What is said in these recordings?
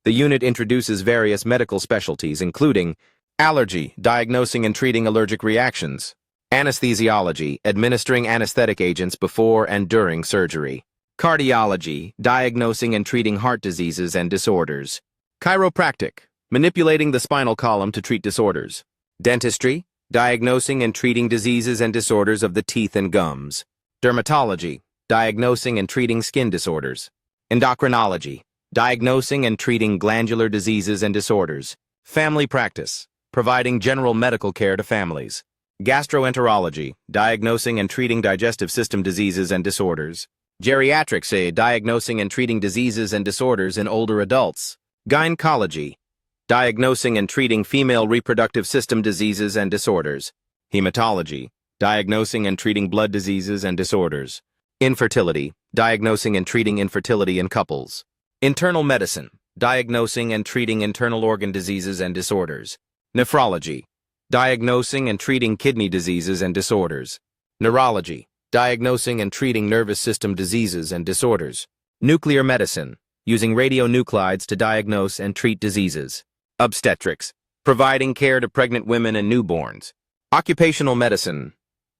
The unit introduces various medical specialties, including allergy, diagnosing and treating allergic reactions; anesthesiology, administering anesthetic agents before and during surgery; cardiology, diagnosing and treating heart diseases and disorders; chiropractic, manipulating the spinal column to treat disorders; dentistry, diagnosing and treating diseases and disorders of the teeth and gums; dermatology, diagnosing and treating skin disorders; endocrinology, diagnosing and treating glandular diseases and disorders; family practice, providing general medical care to families; gastroenterology, diagnosing and treating digestive system diseases and disorders; geriatrics, diagnosing and treating diseases and disorders in older adults; gynecology, diagnosing and treating female reproductive system diseases and disorders; hematology, diagnosing and treating blood diseases and disorders; infertility, diagnosing and treating infertility in couples; internal medicine, diagnosing and treating internal organ diseases and disorders; nephrology, diagnosing and treating kidney diseases and disorders; neurology, diagnosing and treating nervous system diseases and disorders; nuclear medicine, using radionuclides to diagnose and treat diseases; obstetrics, providing care to pregnant women and newborns; occupational medicine,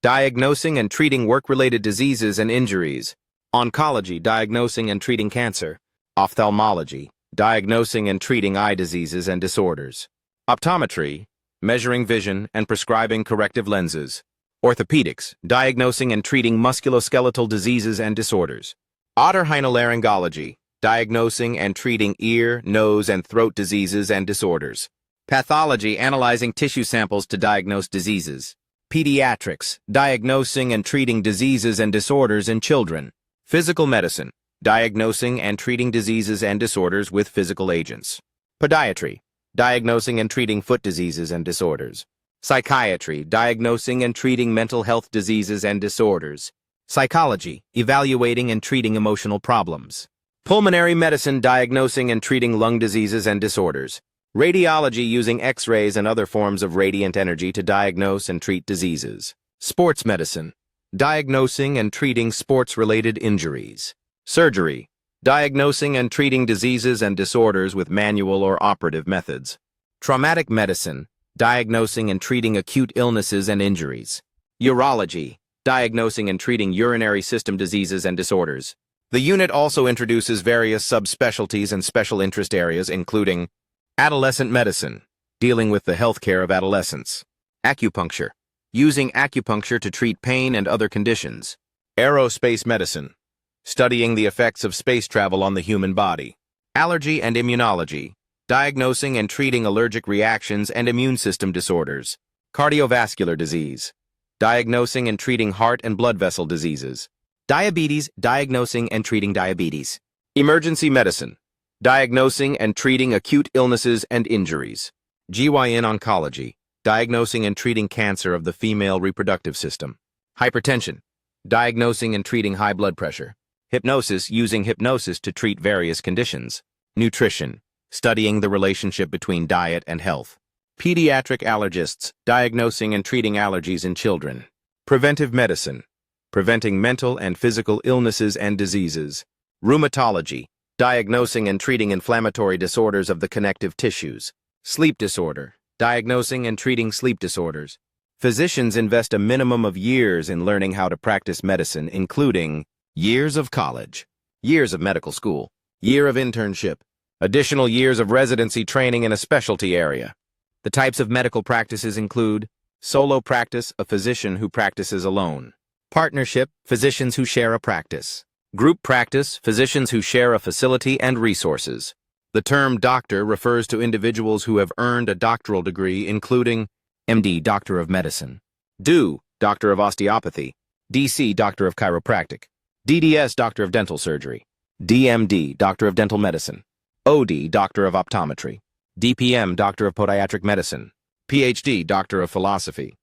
diagnosing and treating work-related diseases and injuries; oncology, diagnosing and treating cancer; ophthalmology, diagnosing and treating eye diseases and disorders; optometry, measuring vision and prescribing corrective lenses; orthopedics, diagnosing and treating musculoskeletal diseases and disorders; otorhinolaryngology, diagnosing and treating ear, nose, and throat diseases and disorders; pathology, analyzing tissue samples to diagnose diseases; pediatrics, diagnosing and treating diseases and disorders in children; physical medicine, diagnosing and treating diseases and disorders with physical agents; podiatry, diagnosing and treating foot diseases and disorders; psychiatry, diagnosing and treating mental health diseases and disorders; psychology, evaluating and treating emotional problems; pulmonary medicine, diagnosing and treating lung diseases and disorders; radiology, using X-rays and other forms of radiant energy to diagnose and treat diseases; sports medicine, diagnosing and treating sports-related injuries; surgery, diagnosing and treating diseases and disorders with manual or operative methods; traumatic medicine, diagnosing and treating acute illnesses and injuries; urology, diagnosing and treating urinary system diseases and disorders. The unit also introduces various subspecialties and special interest areas, including adolescent medicine, dealing with the healthcare of adolescents; acupuncture, using acupuncture to treat pain and other conditions; aerospace medicine, studying the effects of space travel on the human body; allergy and immunology, diagnosing and treating allergic reactions and immune system disorders; cardiovascular disease, diagnosing and treating heart and blood vessel diseases; diabetes, diagnosing and treating diabetes; emergency medicine, diagnosing and treating acute illnesses and injuries; GYN oncology, diagnosing and treating cancer of the female reproductive system; hypertension, diagnosing and treating high blood pressure; hypnosis, using hypnosis to treat various conditions; nutrition, studying the relationship between diet and health; pediatric allergists, diagnosing and treating allergies in children; preventive medicine, preventing mental and physical illnesses and diseases; rheumatology, diagnosing and treating inflammatory disorders of the connective tissues; sleep disorder, diagnosing and treating sleep disorders. Physicians invest a minimum of years in learning how to practice medicine, including years of college, years of medical school, year of internship, additional years of residency training in a specialty area. The types of medical practices include solo practice, a physician who practices alone; partnership, physicians who share a practice; group practice, physicians who share a facility and resources. The term doctor refers to individuals who have earned a doctoral degree, including MD, Doctor of Medicine; DO, Doctor of Osteopathy; DC, Doctor of Chiropractic; DDS, Doctor of Dental Surgery; DMD, Doctor of Dental Medicine; OD, Doctor of Optometry; DPM, Doctor of Podiatric Medicine; PhD, Doctor of Philosophy;